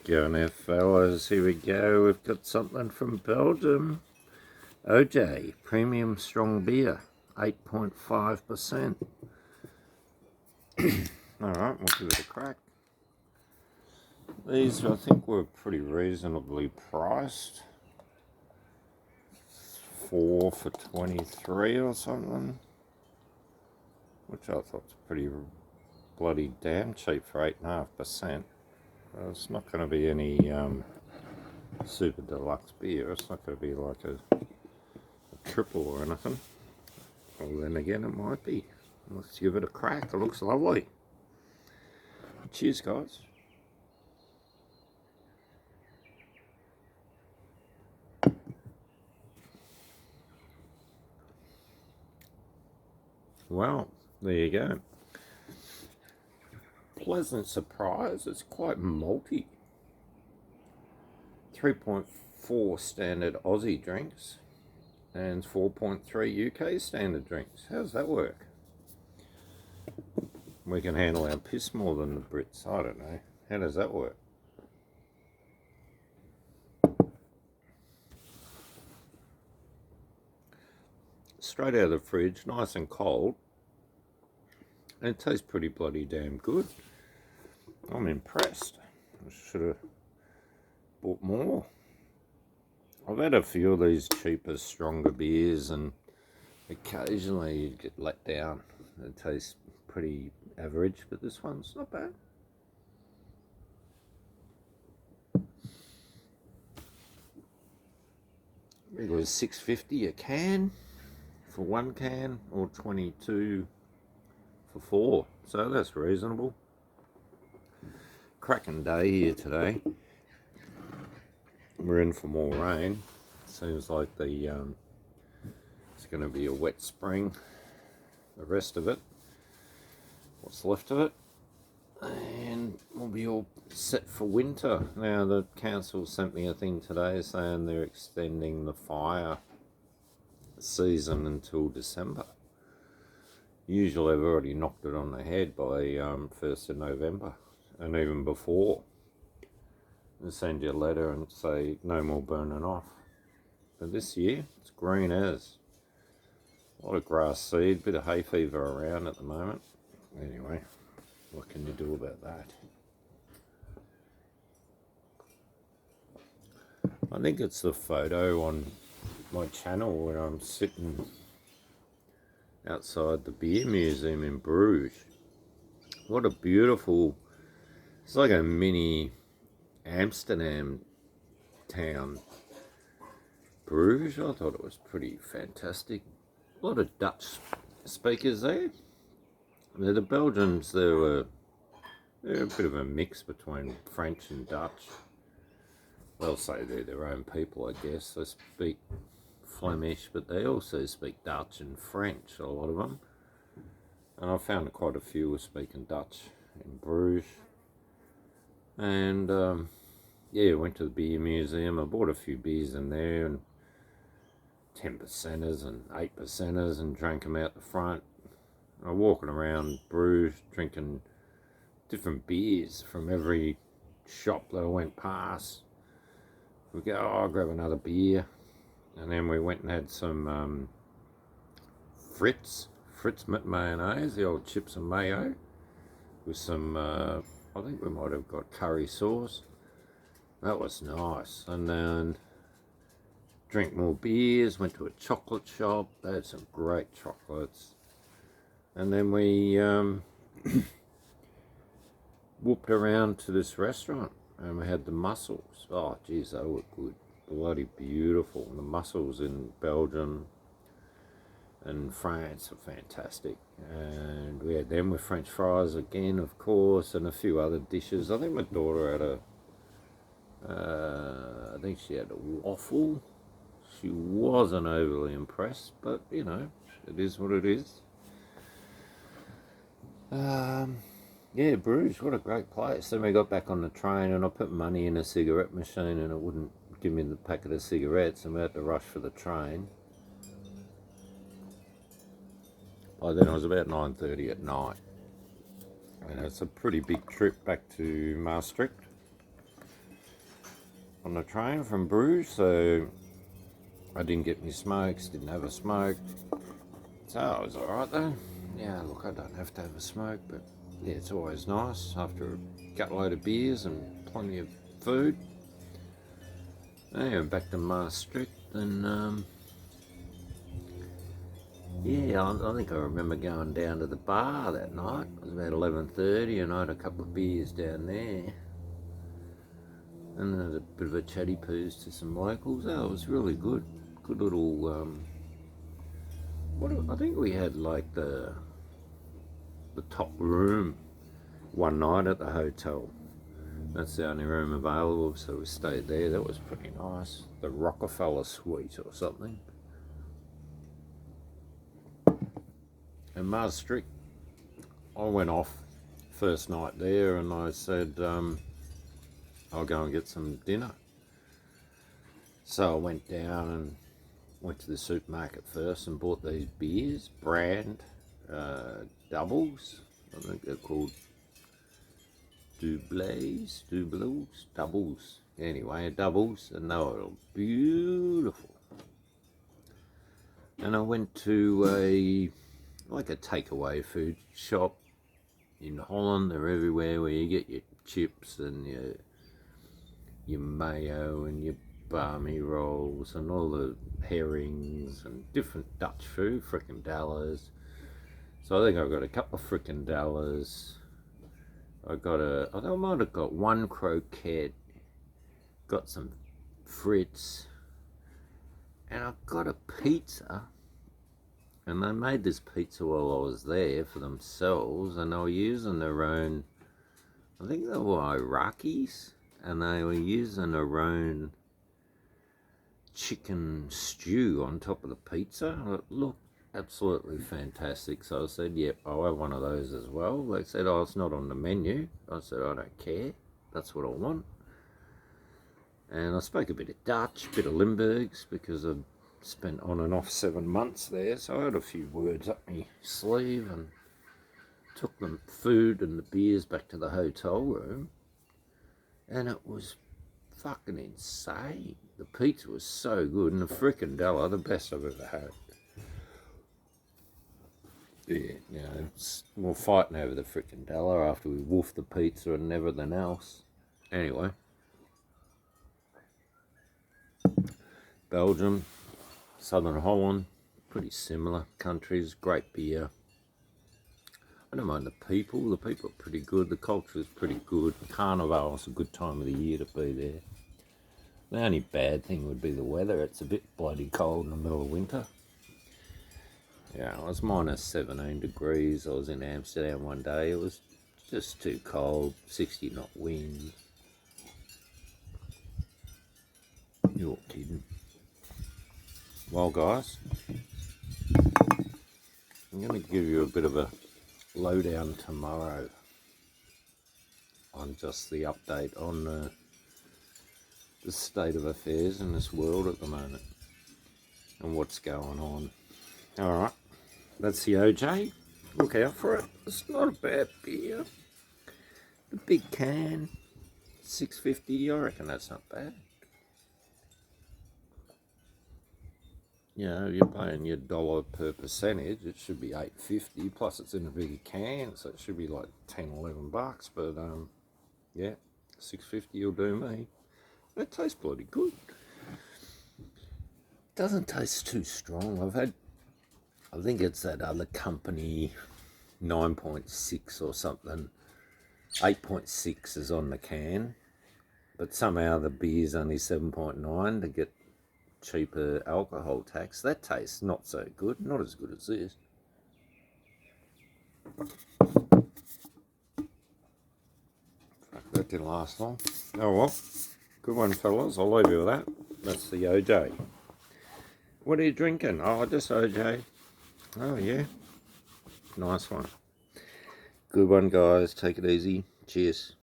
Go now, fellas. Here we go. We've got something from Belgium. OJ Premium Strong Beer, 8.5%. Alright, we'll give it a crack. These, I think, were pretty reasonably priced. 4 for 23 or something. Which I thought's pretty bloody damn cheap for 8.5%. It's not going to be any super deluxe beer. It's not going to be like a triple or anything. Well, then again, it might be. Let's give it a crack. It looks lovely. Cheers, guys. Well, there you go. Pleasant surprise. It's quite malty. 3.4 standard Aussie drinks and 4.3 UK standard drinks. How does that work? We can handle our piss more than the Brits. I don't know. How does that work? Straight out of the fridge, nice and cold. And it tastes pretty bloody damn good. I'm impressed. I should have bought more. I've had a few of these cheaper, stronger beers, and occasionally you get let down. It tastes pretty average, but this one's not bad. It was $6.50 a can for 1 can, or 22 for 4, so that's reasonable. Cracking day here today. We're in for more rain. Seems like it's going to be a wet spring. The rest of it, what's left of it, and we'll be all set for winter. Now the council sent me a thing today saying they're extending the fire season until December. Usually I've already knocked it on the head by 1st of November, and even before. They send you a letter and say no more burning off. But this year it's green as. A lot of grass seed, bit of hay fever around at the moment. Anyway, what can you do about that? I think it's the photo on my channel where I'm sitting outside the beer museum in Bruges. What a beautiful, it's like a mini Amsterdam town. Bruges, I thought it was pretty fantastic. A lot of Dutch speakers there. The Belgians, they're a bit of a mix between French and Dutch. They'll say they're their own people, I guess. They speak Flemish, but they also speak Dutch and French, a lot of them. And I found quite a few were speaking Dutch in Bruges. And yeah, went to the beer museum. I bought a few beers in there, and 10%ers and 8%ers, and drank them out the front. I'm walking around Bruges drinking different beers from every shop that I went past. We go, oh, I'll grab another beer. And then we went and had some Fritz mayonnaise, the old chips and mayo, with some, I think we might have got curry sauce. That was nice. And then drink more beers, went to a chocolate shop. They had some great chocolates. And then we whooped around to this restaurant, and we had the mussels. Oh, geez, they were good. Bloody beautiful. The mussels in Belgium and France are fantastic. And we had them with French fries again, of course, and a few other dishes. I think my daughter had I think she had a waffle. She wasn't overly impressed, but you know, it is what it is. Yeah, Bruges, what a great place. Then we got back on the train, and I put money in a cigarette machine, and it wouldn't give me the packet of cigarettes, and we had to rush for the train. By then it was about 9:30 at night, and it's a pretty big trip back to Maastricht. on the train from Bruges, so I didn't get any smokes, didn't have a smoke. So I was alright though. Yeah, look, I don't have to have a smoke, but yeah, it's always nice after a gutload of beers and plenty of food. Anyway, back to Maastricht, and yeah, I think I remember going down to the bar that night. It was about 11:30, and I had a couple of beers down there. And then a bit of a chatty poos to some locals. Oh, it was really good. Good little, I think we had like the top room one night at the hotel. That's the only room available, so we stayed there. That was pretty nice. The Rockefeller Suite or something. And Maastricht, I went off first night there, and I said, I'll go and get some dinner. So I went down and went to the supermarket first and bought these beers, brand doubles. I think they're called doubles. Anyway, doubles, and they were beautiful. And I went to a takeaway food shop in Holland. They're everywhere, where you get your chips and your mayo and your barmy rolls and all the herrings and different Dutch food, frikandelles. So I think I got a couple of frikandelles. I might have got one croquette, got some frites, and I got a pizza. And they made this pizza while I was there for themselves, and they were using their own, I think they were Iraqis, and they were using their own chicken stew on top of the pizza. It looked absolutely fantastic. So I said, yep, I'll have one of those as well. They said, oh, it's not on the menu. I said, I don't care. That's what I want. And I spoke a bit of Dutch, a bit of Limburgs, because I've spent on and off 7 months there. So I had a few words up my sleeve and took the food and the beers back to the hotel room. And it was fucking insane. The pizza was so good, and the frikandella, the best I've ever had. Yeah, we're fighting over the frikandella after we wolfed the pizza and everything else. Anyway, Belgium, Southern Holland, pretty similar countries, great beer. I don't mind the people. The people are pretty good. The culture is pretty good. Carnival is a good time of the year to be there. The only bad thing would be the weather. It's a bit bloody cold in the middle of winter. Yeah, it was minus 17 degrees. I was in Amsterdam one day. It was just too cold. 60 knot wind. You're kidding. Well, guys, I'm going to give you a bit of a lowdown tomorrow on just the update on the state of affairs in this world at the moment and what's going on. Alright, that's the OJ. Look out for it. It's not a bad beer. The big can, $6.50, I reckon that's not bad. You know, you're paying your dollar per percentage, it should be $8.50, plus it's in a bigger can, so it should be like 10, 11 bucks, but yeah, $6.50 will do me. It tastes bloody good. Doesn't taste too strong. I think it's that other company, 9.6 or something. 8.6 is on the can, but somehow the beer's only 7.9 to get cheaper alcohol tax. That tastes not so good, not as good as this. Fuck, that didn't last long. Oh well, good one, fellas. I'll leave you with that. That's the OJ. What are you drinking? Oh, just OJ. Oh yeah, nice one. Good one, guys. Take it easy. Cheers.